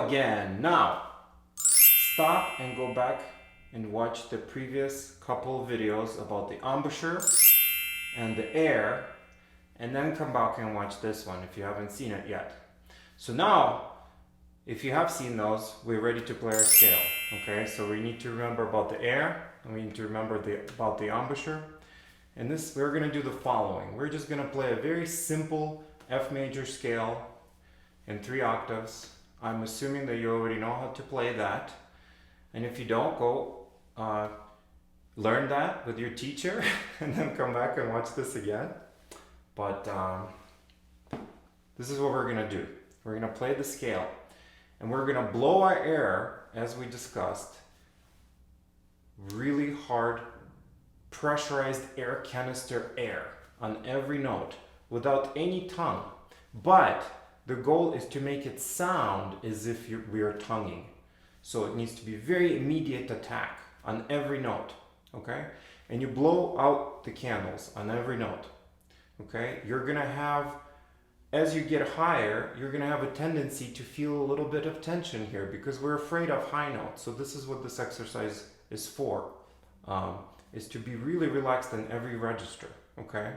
again. Now, stop and go back and watch the previous couple of videos about the embouchure and the air, and then come back and watch this one if you haven't seen it yet. So now, if you have seen those, we're ready to play our scale. Okay, so we need to remember about the air, and we need to remember about the embouchure. And this, we're going to do the following. We're just going to play a very simple F major scale in 3 octaves. I'm assuming that you already know how to play that. And if you don't, go learn that with your teacher and then come back and watch this again. But this is what we're going to do. We're going to play the scale. And we're going to blow our air, as we discussed, really hard, pressurized air canister air on every note without any tongue. But the goal is to make it sound as if we are tonguing. So it needs to be very immediate attack on every note, okay? And you blow out the candles on every note, okay? You're gonna have, as you get higher, you're gonna have a tendency to feel a little bit of tension here because we're afraid of high notes. So this is what this exercise is for, is to be really relaxed in every register, okay?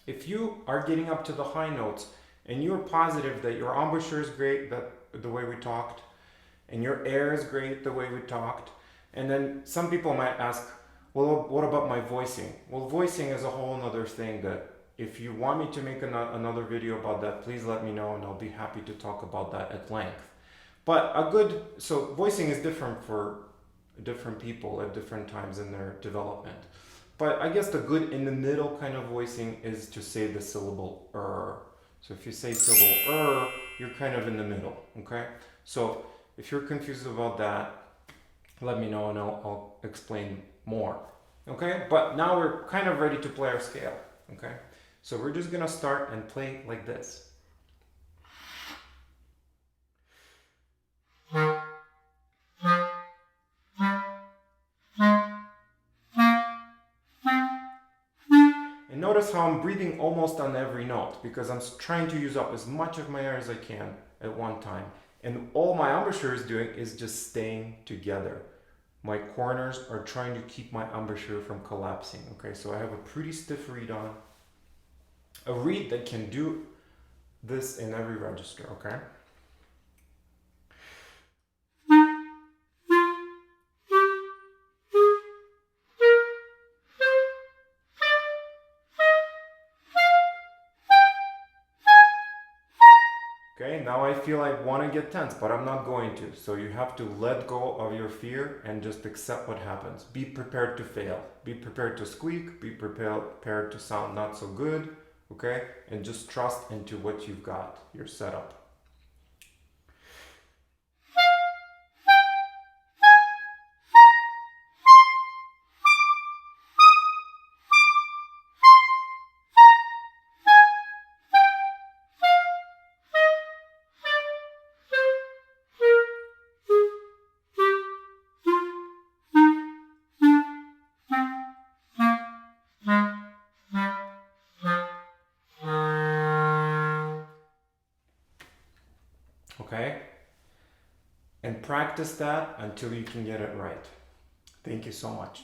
If you are getting up to the high notes and you're positive that your embouchure is great, that the way we talked, and your air is great the way we talked, and then some people might ask, well, what about my voicing? Well, voicing is a whole other thing that if you want me to make another video about that, please let me know and I'll be happy to talk about that at length. But so voicing is different for different people at different times in their development. But I guess the good in the middle kind of voicing is to say the syllable er. So if you say syllable er, you're kind of in the middle, okay? So if you're confused about that, let me know and I'll explain more, okay? But now we're kind of ready to play our scale, okay? So we're just gonna start and play like this. And notice how I'm breathing almost on every note because I'm trying to use up as much of my air as I can at one time. And all my embouchure is doing is just staying together. My corners are trying to keep my embouchure from collapsing. Okay, so I have a pretty stiff reed on. A reed that can do this in every register, okay? Okay, now I feel I want to get tense, but I'm not going to. So you have to let go of your fear and just accept what happens. Be prepared to fail. Be prepared to squeak. Be prepared to sound not so good. Okay? And just trust into what you've got, your setup. Okay? And practice that until you can get it right. Thank you so much.